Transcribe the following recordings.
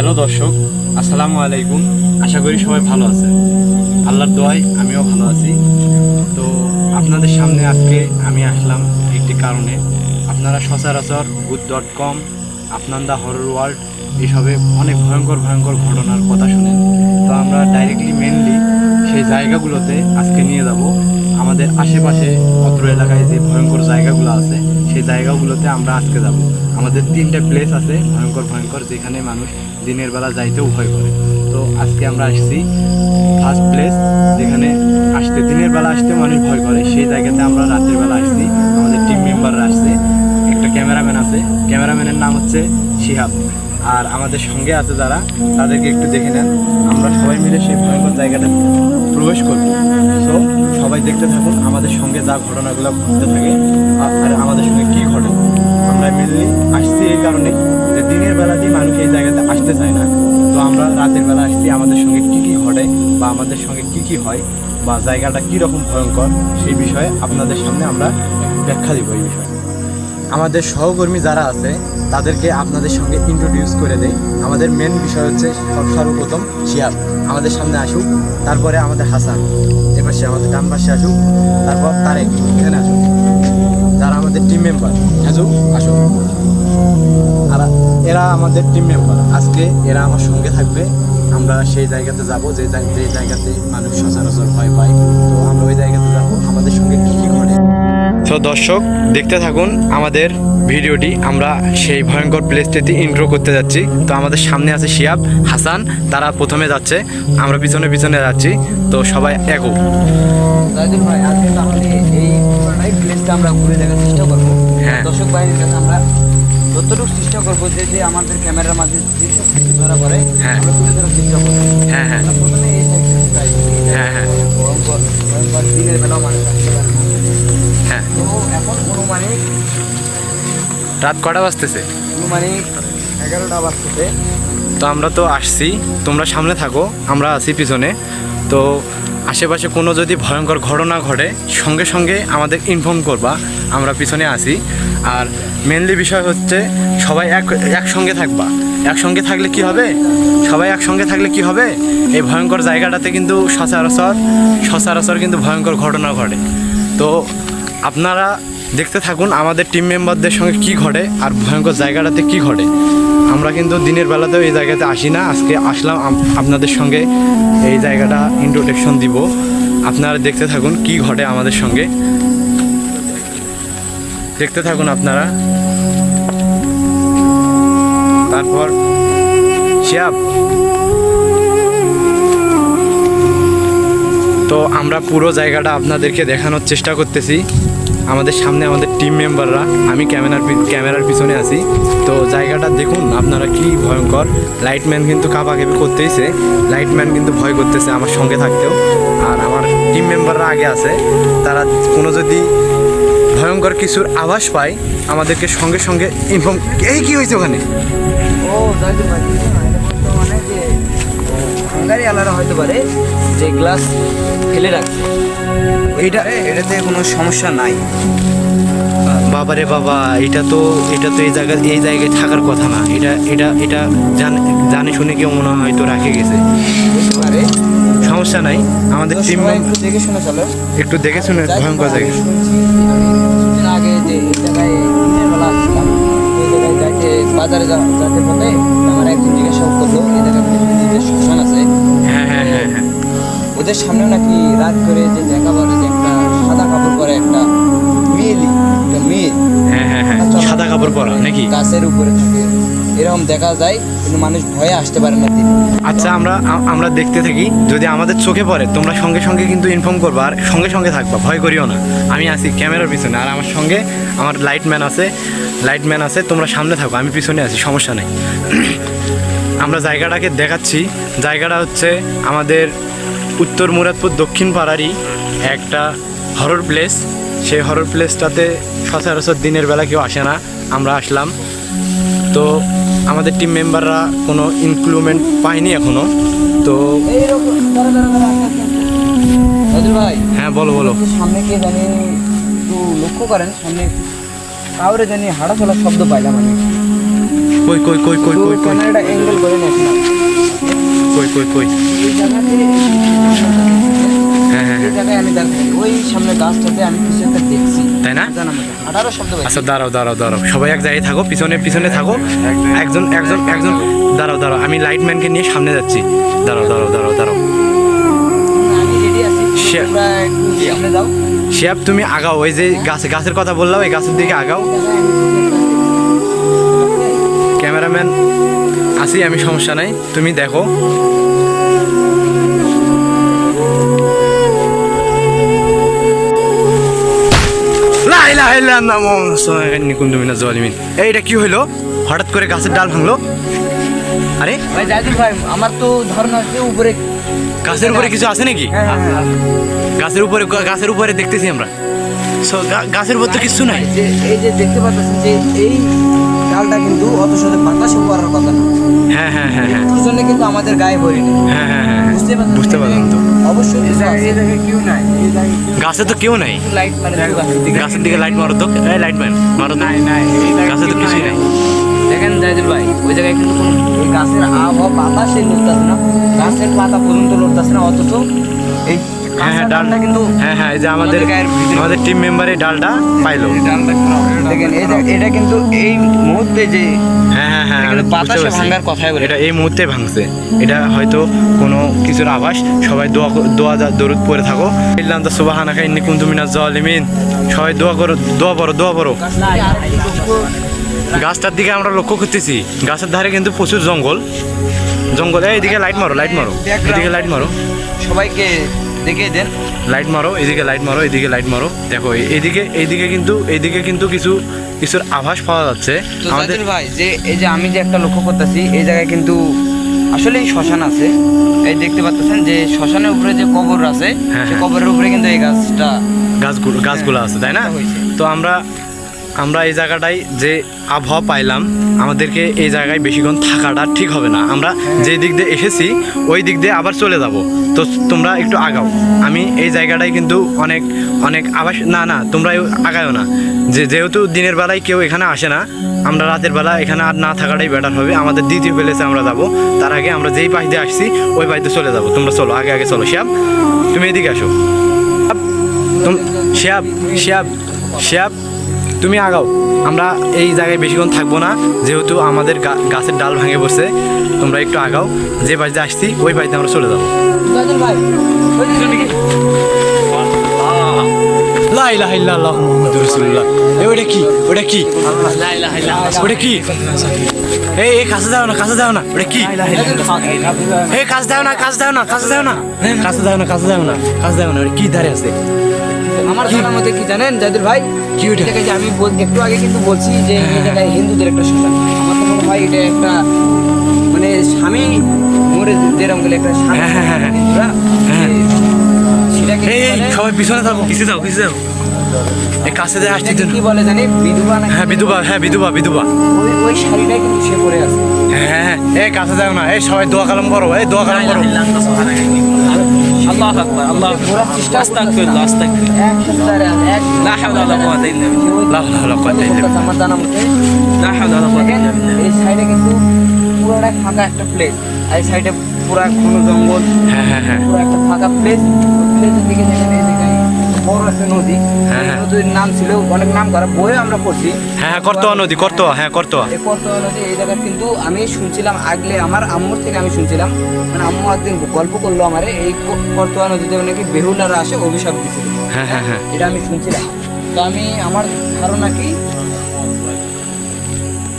Hello দর্শক, আসসালামু আলাইকুম। আশা করি সবাই ভালো আছেন। আল্লাহর দোয়ায় আমিও ভালো আছি। তো আপনাদের সামনে আজকে আমি আসলাম একটি কারণে। আপনারা সচরাচর ভূত.com, আফনান দা হরর ওয়ার্ল্ড এসবে অনেক ভয়ঙ্কর ভয়ঙ্কর ঘটনার কথা শুনেন। তো আমরা ডাইরেক্টলি মেনলি সেই জায়গাগুলোতে আজকে নিয়ে যাব। আমাদের আশেপাশে অত্র এলাকায় যে ভয়ঙ্কর জায়গাগুলো আছে সেই জায়গাগুলোতে আমরা আজকে যাব। আমাদের 3টা প্লেস আছে ভয়ঙ্কর ভয়ঙ্কর, যেখানে মানুষ দিনের বেলা যাইতেও ভয় করে। তো আজকে আমরা আসছি ফার্স্ট প্লেস, যেখানে দিনের বেলা আসতে মানুষ ভয় করে, সেই জায়গাতে আমরা রাতের বেলা আসছি। আমাদের টিম মেম্বাররা আসছে, একটা ক্যামেরাম্যান আছে, ক্যামেরাম্যানের নাম হচ্ছে শিহাব। আর আমাদের সঙ্গে আছে যারা, তাদেরকে একটু দেখে নেন। আমরা সবাই মিলে সেই ভয়ঙ্কর জায়গাটা প্রবেশ করব। সো সবাই দেখতে থাকুন আমাদের সঙ্গে যা ঘটনাগুলো ঘটতে থাকে আর আমাদের সঙ্গে কী ঘটে। আমরা মেনলি আসছি এই কারণে যে দিনের বেলাতেই মানুষ এই জায়গাতে আসতে চায় না। তো আমরা রাতের বেলা আসছি, আমাদের সঙ্গে কী কী ঘটে বা আমাদের সঙ্গে কী কী হয় বা জায়গাটা কীরকম ভয়ঙ্কর সেই বিষয়ে আপনাদের সামনে আমরা ব্যাখ্যা দিব। এই বিষয়ে আমাদের সহকর্মী যারা আছে তাদেরকে আপনাদের সঙ্গে ইন্ট্রোডিউস করে দেয়। আমাদের মেন বিষয় হচ্ছে সর্বপ্রথম শিহাব আমাদের সামনে আসুক, তারপরে আমাদের হাসান এপাশে, আমাদের ডান পাশে আসুক, তারপর তারেক এখানে আসুক, যারা আমাদের টিম মেম্বার আসুক। আর এরা আমাদের টিম মেম্বার, আজকে এরা আমার সঙ্গে থাকবে। আমরা সেই জায়গাতে যাব যে জায়গাতে মানুষ সচরাচর ভয় পায়। তো আমরা ওই জায়গাতে যাব, আমাদের সঙ্গে কী কী ঘটে। তো দর্শক দেখতে থাকুন আমাদের ভিডিওটি। আমরা সেই ভয়ঙ্কর প্লেসটিতে ইন্ট্রো করতে যাচ্ছি। তো আমাদের সামনে আছে শিহাব, হাসান, তারা প্রথমে যাচ্ছে, আমরা পিছনে পিছনে যাচ্ছি। তো সবাই এগো। জাহিদুল ভাই, আজকে তাহলে এই প্লেসটা আমরা ঘুরে দেখার চেষ্টা করবো। হ্যাঁ, দর্শক ভাইয়ের কাছে আমরা যতটুকু চেষ্টা করবো যে আমাদের ক্যামেরার মাঝে যেসব কিছু ধরা পড়ে আমরা তুলে ধরার চেষ্টা করবো। হ্যাঁ হ্যাঁ আমরা প্রথমে এই সাইডটাতে যাই। হ্যাঁ হ্যাঁ ভয়ঙ্কর ভয়ঙ্কর দিনের বেলাও মানুষ আসতে পারে না। হ্যাঁ। তো এখন অনুমানিক রাত কটা বাজতেছে? 11টা বাজতেছে। তো আমরা তো আসছি, তোমরা সামনে থাকো, আমরা আছি পিছনে। তো আশেপাশে কোনো যদি ভয়ঙ্কর ঘটনা ঘটে সঙ্গে সঙ্গে আমাদের ইনফর্ম করবা, আমরা পিছনে আসি। আর মেনলি বিষয় হচ্ছে সবাই একসঙ্গে থাকবা। একসঙ্গে থাকলে কি হবে, সবাই একসঙ্গে থাকলে কি হবে, এই ভয়ঙ্কর জায়গাটাতে কিন্তু সচরাচর কিন্তু ভয়ঙ্কর ঘটনা ঘটে। তো আপনারা দেখতে থাকুন আমাদের টিম মেম্বারদের সঙ্গে কি ঘটে আর ভয়ঙ্কর জায়গাটাতে কি ঘটে। আমরা কিন্তু দিনের বেলাতেও এই জায়গাতে আসি না, আজকে আসলাম আপনাদের সঙ্গে এই জায়গাটা ইন্ট্রোডাকশন দিব। আপনারা দেখতে থাকুন কি ঘটে আমাদের সঙ্গে, দেখতে থাকুন আপনারা। তারপর শিহাব, তো আমরা পুরো জায়গাটা আপনাদেরকে দেখানোর চেষ্টা করতেছি। আমাদের সামনে আমাদের টিম মেম্বাররা, আমি ক্যামেরার পিছনে আছি। তো জায়গাটা দেখুন আপনারা, কি ভয়ঙ্কর। লাইটম্যান কিন্তু কাঁপাকাঁপি করতেইছে, লাইটম্যান কিন্তু ভয় করতেছে আমার সঙ্গে থাকতেও। আর আমার টিম মেম্বাররা আগে আছে, তারা কোনো যদি ভয়ঙ্কর কিছুর আভাস পায় আমাদেরকে সঙ্গে সঙ্গে ইনফর্ম। এই কি হয়েছে ওখানে? ও জাহিদুল ভাই, মানে যে হাঙ্গারি আলাদা হয়তো পারে যে গ্লাস ফেলে রাখছে, এটাতে কোনো সমস্যা নাই। বাবারে বাবা, এটা তো এই জায়গায় থাকার কথা না। এটা জানে শুনে কেউ মনে হয় হয়তো রাখে গেছে। সমস্যা নাই, আমাদের টিম একটু দেখে শুনে চলো, একটু দেখে শুনে। ভয়ঙ্কর জায়গা। কিছুদিন আগে যে এই জায়গায় দিনের বেলা আসছিলাম, এই জায়গায় যাইতে বাজারে যাতে পথে আমার একজন জিজ্ঞাসা করলো এই জায়গায় যে শ্মশান আছে, হ্যাঁ হ্যাঁ হ্যাঁ হ্যাঁ, ওদের সামনে নাকি রাত করে যে দেখা পড়ে যে একটা সাদা কাপড় পরে একটা মেয়ে, হ্যাঁ হ্যাঁ হ্যাঁ, সাদা কাপড় পরা নাকি গাছের উপরে থাকে, এরকম দেখা যায়। কিন্তু মানুষ ভয়ে আসতে পারে না দিনে। আচ্ছা, আমরা দেখতে থাকি, যদি আমাদের চোখে পড়ে তোমরা সঙ্গে সঙ্গে কিন্তু ইনফর্ম করবা আর সঙ্গে সঙ্গে থাকবা, ভয় করিও না। আমি আছি ক্যামেরার পিছনে, আর আমার সঙ্গে আমার লাইটম্যান আছে। তোমরা সামনে থাকো, আমি পিছনে আছি, সমস্যা নেই। আমরা জায়গাটাকে দেখাচ্ছি। জায়গাটা হচ্ছে আমাদের উত্তর মুরাদপুর দক্ষিণ পাড়ারই একটা হরর প্লেস। সেই হরর প্লেসটাতে সচরাচর দিনের বেলা কেউ আসে না, আমরা আসলাম। তো আমাদের টিম মেম্বাররা কোনো ইনক্লুমেন্ট পায়নি এখনো। তো ভাই, হ্যাঁ বলো। সামনে কে জানি একটু লক্ষ্য করেন, সামনে কাউরে জানি হাঁটা চলার শব্দ পাইলাম আমি। কই কই কই কই কই কই ক্যামেরাটা অ্যাঙ্গেল করে নেছি না কই কই কই এই জায়গাতে হ্যাঁ হ্যাঁ এই জায়গায় আমি দেখছি ওই সামনে গাছটাতে আমি কিছু একটা দেখছি তাই না? জানা মতো হাঁটারও শব্দ পাচ্ছি আচ্ছা দাঁড়াও দাঁড়াও দাঁড়াও সবাই এক জায়গায় থাকো, পিছনে পিছনে থাকো। একজন একজন একজন দাঁড়াও দাঁড়াও, আমি লাইটম্যানকে নিয়ে সামনে যাচ্ছি। দাঁড়াও দাঁড়াও দাঁড়াও দাঁড়াও। আমি রেডি আছি সে- তোমরা একটু সামনে যাও শিয়াব তুমি আগাও, ওই যে গাছের কথা বললাম, এই গাছের দিকে আগাও। ক্যামেরাম্যান আসি আমি, সমস্যা নাই, তুমি দেখো। লা ইলাহা ইল্লাল্লাহ মুহাম্মাদুর রাসূলুল্লাহ। এইটা কি হইলো? হঠাৎ করে গাছের ডাল ভাঙলো। আরে ভাই জাহিদুল ভাই আমার তো ধারণা আছে উপরে গাছের উপরে কিছু আছে নাকি? হ্যাঁ হ্যাঁ হ্যাঁ গাছের উপরে দেখতেছি আমরা। গাছের উপর তো কিছু নাই। যে এই যে দেখতে পাচ্ছেন যে এই ডালটা কিন্তু অত সাথে বাতাসে পড়ার কথা না হ্যাঁ হ্যাঁ হ্যাঁ হ্যাঁ এই জন্য কিন্তু আমাদের গায়ে পড়েনি হ্যাঁ হ্যাঁ হ্যাঁ বুঝতে পারছেন বুঝতে পারলাম তো। অবশ্যই এই জায়গায় কেউ নাই এই জায়গায় গাছে তো কেউ নাই। লাইট মানে গাছের দিকে লাইট মারো তো, এই লাইটম্যান মারো তো। গাছে তো কিছুই নাই। দেখেন জাহিদুল ভাই ওই জায়গায় কিন্তু কোনো এই গাছের আবহাওয়া বাতাসে লড়তেছে না গাছের পাতা পর্যন্ত লড়তেছে না অথচ এই হ্যাঁ হ্যাঁ ডালটা কিন্তু হ্যাঁ হ্যাঁ, এই যে আমাদের আমাদের টিম মেম্বার এই ডালটা পাইলো। দেখেন এটা কিন্তু এই মুহূর্তে যে হ্যাঁ হ্যাঁ হ্যাঁ এটা আমি কিন্তু বুঝতে বাতাসে পারছি। ভাঙার কথাই বলে এটা এই মুহূর্তে ভাঙছে। এটা হয়তো কোনো কিছুর আভাস। সবাই দোয়া দরুদ পড়ে থাকো। ইল্লাম তা সুবহানাকা ইন্নী কুনতু মিনাজ জালিমিন। সবাই দোয়া করো, দোয়া পড়ো, দোয়া পড়ো। গাছটার দিকে আমরা লক্ষ্য করতেছি, গাছের ধারে কিন্তু প্রচুর জঙ্গল। এইদিকে লাইট মারো, লাইট মারো, এদিকে লাইট মারো, সবাইকে দেখে দেন লাইট মারো, এদিকে লাইট মারো, এদিকে লাইট মারো। দেখো এইদিকে কিন্তু কিছুর আভাস পাওয়া যাচ্ছে তো আমাদের। জাহিদুল ভাই যে এই যে আমি যে একটা লক্ষ্য করতেছি এই জায়গায় কিন্তু আসলেই শ্মশান আছে এই দেখতে পাচ্ছেন যে শ্মশানের উপরে যে কবর আছে হ্যাঁ, সেই হ্যাঁ। কবরের উপরে কিন্তু এই গাছটা গাছগুলো আছে তাই না? হয়েছে। তো আমরা এই জায়গাটায় যে আবহাওয়া পাইলাম, আমাদেরকে এই জায়গায় বেশিক্ষণ থাকাটা ঠিক হবে না। আমরা যে দিক দিয়ে এসেছি ওই দিক দিয়ে আবার চলে যাব। তো তোমরা একটু আগাও। আমি এই জায়গাটায় কিন্তু অনেক অনেক আবাস না তোমরা আগাও না। যেহেতু দিনের বেলায় কেউ এখানে আসে না, আমরা রাতের বেলা এখানে আর না থাকাটাই বেটার হবে। আমাদের দ্বিতীয় প্লেসে আমরা যাব। তার আগে আমরা যেই পাশ দিয়ে আসছি ওই পাশ দিয়ে চলে যাব। তোমরা চলো, আগে আগে চলো। শিয়াব তুমি এদিকে আসো। শিয়াব তুমি আগাও। আমরা এই জায়গায় বেশিক্ষণ থাকবো না, যেহেতু আমাদের গাছের ডাল ভাঙে পড়ছে। তোমরা একটু আগাও, যে বাড়িতে আসছি ওই বাড়িতে আমরা চলে যাবো। জাহিদুল ভাই ওই যে লা ইলাহা ইল্লাল্লাহ মুহাম্মাদুর রাসূলুল্লাহ। ওটা কি? ওটা কি? ওটা কি? এই কাছে যাও না, কাছে যাও না। ওটা কি? এই কাছে যাও না, কাছে যাও না, কাছে যাও না, কাছে যাও না, কাছে যাও না, কাছে যাও না। ওটা কি ধারে আছে? আমার জানার মতে কি জানেন জাহিদুল ভাই কি ওটা? এটাকে যে আমি একটু আগে কিন্তু বলছি যে এই জায়গায় হিন্দুদের একটা শ্মশান আমার তো মনে হয় এটা একটা মানে স্বামী মরে যেরকম গেলে একটা স্বামী হ্যাঁ, হ্যাঁ, হ্যাঁ। হিন্দুরা, হ্যাঁ। সেটাকে কি এই বলে? সবাই পিছনে থাকো, পিছিয়ে যাও, পিছিয়ে যাও। এই কাছে দিয়ে আসছি এটাকে তো। কি বলে জানি বিধবা না হ্যাঁ বিধবা, হ্যাঁ বিধবা। ওই শাড়িটাই কিন্তু সে পরে আছে হ্যাঁ এই কাছে যাও না। এই সবাই দোয়া কালাম করো, এই দোয়া কালাম করো। الله اكبر الله পুরো চেষ্টা استغفر الله استغفر এক সপ্তাহে এক لا حول ولا قوه الا بالله লা হাওলা ওয়ালা কুওয়াতা ইল্লা বিল্লাহ। আমার জানা মতে لا حول ولا قوه দেখেন الا بالله এই সাইডে কিন্তু পুরোটা ফাঁকা একটা প্লেস আর এই সাইডে পুরো ঘন জঙ্গল হ্যাঁ হ্যাঁ হ্যাঁ পুরো একটা ফাঁকা প্লেস প্লেসের দিকে দেখেন এই জায়গায় বড় একটা নদী হ্যাঁ, এই হ্যাঁ। নদীর নাম ছিল অনেক নাম করা বইয়ে আমরা পড়ছি হ্যাঁ করতোয়া নদী, করতোয়া, হ্যাঁ করতোয়া। এই করতোয়া নদী এই জায়গা কিন্তু আমি শুনছিলাম আগলে আমার আম্মুর থেকে আমি শুনছিলাম মানে আম্মু একদিন গল্প করলো আমারে এই করতোয়া নদীতে নাকি বেহুলারা আসে অভিশাপ দিছিল হ্যাঁ হ্যাঁ হ্যাঁ এটা আমি শুনছিলাম তো আমি আমার ধারণা কি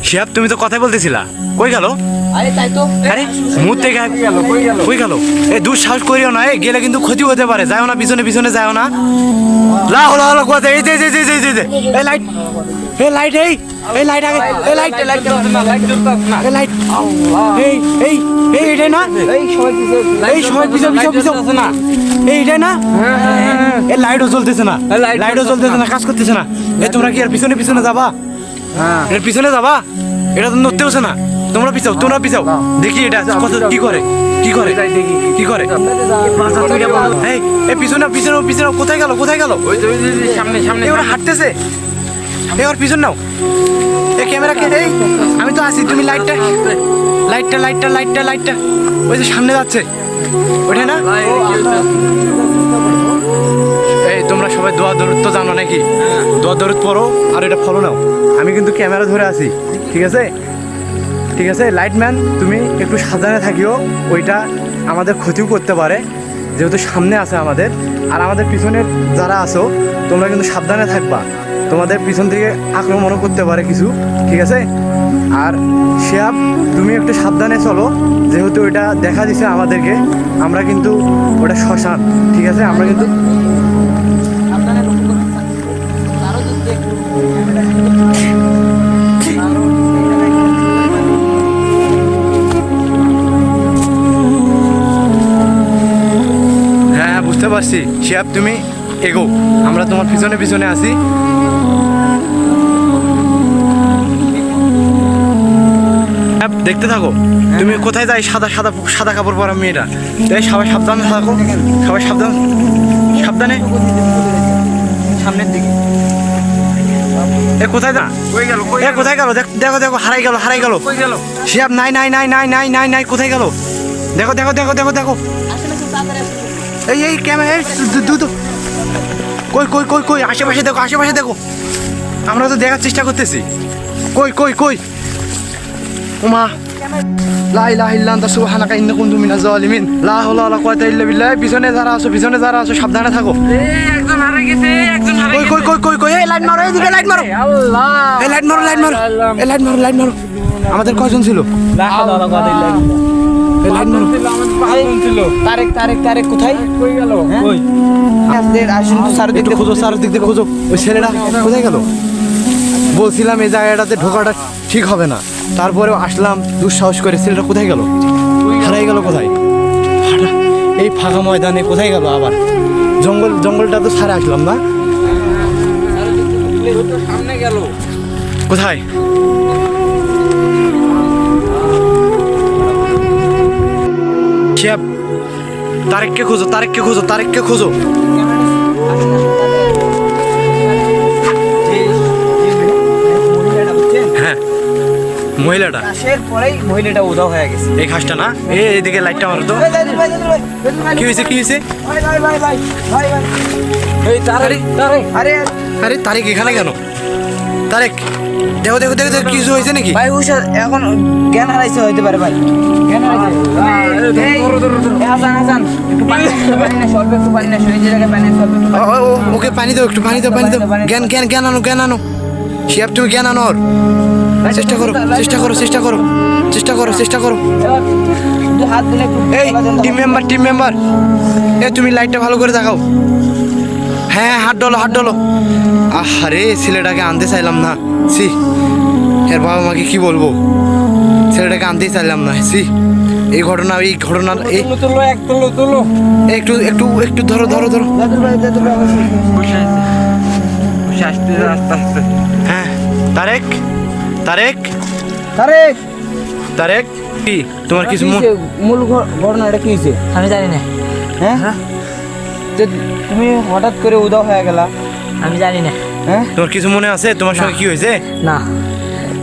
শিয়াব তুমি তো কথাই বলতেছিলা, কই গেল? আরে তাই তো আরে মুহূর্তে কই গেল? এই দুঃসাহস করিও না, এই গেলে কিন্তু ক্ষতি হতে পারে। যাও না, পিছনে পিছনে যাও না। লা হাওলা ওয়ালা কুওয়াতা। এই যে এই লাইট, এই লাইট, এই লাইট আগে, এই লাইট, এই লাইট, এই এটাই না? এই সবাই পিছনে না, এইটাই না? এই লাইটও জ্বলতেছে না, লাইটও জ্বলতেছে না, কাজ করতেছে না। এই তোমরা কি আর পিছনে পিছনে যাবা? হ্যাঁ এর পিছনে যাবা? এটা তো নড়তেওছে না। তোমরা পিছাও, দেখি এটা কত কি করে। এই পিছনে কোথায় গেল? সামনে সামনে এই ওরা হাঁটতেছে। এই ওর পিছন নাও, এই ক্যামেরা কে, এই আমি তো আছি, তুমি লাইটটা লাইটটা লাইটটা লাইটটা লাইটটা ওই যে সামনে যাচ্ছে ওঠে না। এই তোমরা সবাই দোয়া দরুদ তো জানো নাকি? দোয়া দরুদ পড়ো আর এটা ফলো নাও। আমি কিন্তু ক্যামেরা ধরে আছি, ঠিক আছে? ঠিক আছে লাইটম্যান, তুমি একটু সাবধানে থাকিও, ওইটা আমাদের ক্ষতিও করতে পারে যেহেতু সামনে আছে আমাদের। আর আমাদের পিছনের যারা আছো তোমরা কিন্তু সাবধানে থাকবা, তোমাদের পিছন থেকে আক্রমণও করতে পারে কিছু, ঠিক আছে? আর শিহাব তুমি একটু সাবধানে চলো, যেহেতু ওইটা দেখা দিছে আমাদেরকে, আমরা কিন্তু ওটা শ্মশান, ঠিক আছে? আমরা কিন্তু সাবধানে লক্ষ্য করতে থাকো। আরো যদি একটু হ্যাঁ হ্যাঁ বুঝতে পারছি। শিহাব তুমি এগো, আমরা তোমার পিছনে পিছনে আছি। শিহাব, দেখতে থাকো তুমি কোথায় যাই, সাদা সাদা সাদা কাপড় পরা মেয়েটা। এই সবাই সাবধানে থাকো, সবাই সাবধান, সাবধানে। সামনের দিকে এ কোথায় যা, কই গেল এ কোথায় গেল? দেখো দেখো হারাই গেল, হারাই গেল। কই গেল? শিহাব নাই নাই নাই নাই নাই নাই নাই, কোথায় গেল? দেখো দেখো দেখো দেখো দেখো, আসলে খুব তাড়াতাড়ি আসো। এই ক্যামেরা, কই কই কই কই, আশেপাশে দেখো, আশেপাশে দেখো, আমরা তো দেখার চেষ্টা করতেছি। কই কই কই, ওমা লা ইলাহা ইল্লা আনতা সুবহানাকা ইন্নী কুনতু মিনাজ জালিমিন, লা হাওলা ওয়ালা কুওয়াতা ইল্লা বিল্লাহ। পিছনে যারা আছো, পিছনে যারা আছো সাবধানে থাকো। একজন হারা গেছে, একজন হারা কই কই কই কই কই, এই লাইট মারো, এইদিকে লাইট মারো, আল্লাহ এই লাইট মারো, লাইট মারো, এই লাইট মারো, লাইট মারো। আমাদের কয়জন ছিল? লা হাওলা ওয়ালা কুওয়াতা ইল্লা বিল্লাহ। এই লাইট মারো। তারেক তারেক তারেক কোথায়? কই গেল? কই? আসুন তো স্যার একটু দেখতে খোঁজো, স্যার দিক দিয়ে খোঁজো, ওই ছেলেটা কোথায় গেল? বলছিলাম এই জায়গাটাতে ঢোকাটা ঠিক হবে না, তারপরেও আসলাম দুঃসাহস করে। ছেলেটা কোথায় গেল? হারাই গেল কোথায়? এই ফাঁকা ময়দানে কোথায় গেল আবার? জঙ্গলটা তো ছাড়ে আসলাম না, সামনে গেল। কোথায়? শিহাব, তারেককে খোঁজো, তারেককে খোঁজো, তারেককে খোঁজো। হ্যাঁ মহিলাটা, আসের পরেই মহিলাটা উধাও হয়ে গেছে। এই ঘাসটা না, এইদিকে লাইটটা মারো তো। কি হয়েছে, কি হয়েছে? এই তারেক তারেক আরে আরে তারেক এখানে কেন? তারেক দেখো দেখো দেখো দেখো, কিছু হয়েছে নাকি? ভাই উষা এখন জ্ঞান হারাইছে হইতে পারে ভাই, জ্ঞান হারাইছে। এই হাসান হাসান একটু পানি না স্বল্প একটু পানি না, শরীর জায়গায় পানি স্বল্প একটু পানি। ওকে পানি দাও, একটু পানি দাও, পানি দাও। জ্ঞান জ্ঞান জ্ঞান আনো, জ্ঞান আনো। শিহাব তুমি জ্ঞান আনো ওর। চেষ্টা করো, চেষ্টা করো, চেষ্টা করো, চেষ্টা করো, চেষ্টা করো। এবার একটু হাত দিলে একটু এই টিম মেম্বার, টিম মেম্বার, তুমি লাইটটা ভালো করে দেখাও। হ্যাঁ হাত ডলো, হাত ডলো। আরে ছেলেটাকে আনতে চাইলাম না, সি এর বাবা মাকে কি বলবো? ছেলেটাকে আনতেই চাইলাম না, সি এই ঘটনা এই তুলো এক তুলো তুলো। একটু একটু একটু ধরো ধরো ধরো। দাদু ভাই বসে আসতে আস্তে আস্তে। হ্যাঁ তারেক, তারেক, তারেক তারেক, কি তোমার কিছু মূল ঘটনা এটা কি হয়েছে? আমি জানি না, হ্যাঁ তো তুমি হঠাৎ করে উধাও হয়ে গেলা, আমি জানি না। হ্যাঁ তোমার কিছু মনে আছে? তোমার সঙ্গে কি হয়েছে? না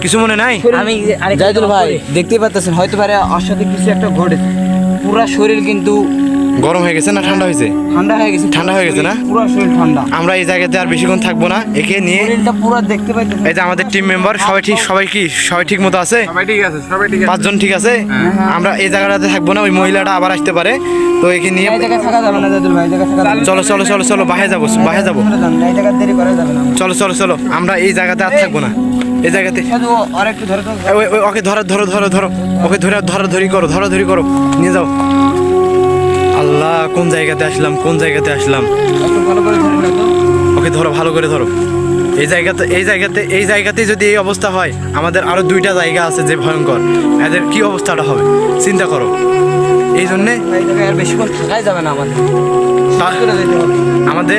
কিছু মনে নাই? আমি জাহিদুল ভাই দেখতেই পাচ্ছেন হয়তো পারে ওর সাথে কিছু একটা ঘটেছে। পুরা শরীর কিন্তু গরম হয়ে গেছে না ঠান্ডা হয়েছে? ঠান্ডা হয়ে গেছে, ঠান্ডা হয়ে গেছে না? পুরা শরীর ঠান্ডা। আমরা এই জায়গাতে আর বেশিক্ষণ থাকবো না, একে নিয়ে। শরীরটা পুরা দেখতে পাইতেছেন। এই যে আমাদের টিম মেম্বার সবাই ঠিক, সবাই কি সবাই ঠিক মতো আছে? সবাই ঠিক আছে, সবাই ঠিক আছে। পাঁচজন ঠিক আছে? আমরা এই জায়গাটাতে থাকবো না, ওই মহিলাটা আবার আসতে পারে, তো একে নিয়ে এই জায়গায় থাকা যাবে না জাহিদুল ভাই, এই জায়গায় থাকা যাবে না। চলো চলো চলো চলো, বাহে যাবো, বাহে যাবো। চলে যান, এই জায়গায় দেরি করা যাবে না। চলো চলো চলো, আমরা এই জায়গাতে আর থাকবো না, এই জায়গাতে। শুধু আর একটু ধরে তো ওকে ধরো ধরো ধরো ধরো, ওকে ধরে ধরাধরি করো, ধরাধরি করো, নিয়ে যাও। আল্লাহ কোন জায়গাতে আসলাম, কোন জায়গাতে আসলাম? একটু ভালো করে ধরে নাও তো। ওকে ধরো, ভালো করে ধরো। এই জায়গাতে যদি এই অবস্থা হয়, আমাদের আরো 2টা জায়গা আছে যে ভয়ঙ্কর, এদের কি অবস্থাটা হবে চিন্তা করো। এই জন্যে এই জায়গায় আর বেশিক্ষণ থাকাই যাবে না আমাদের। আমাদের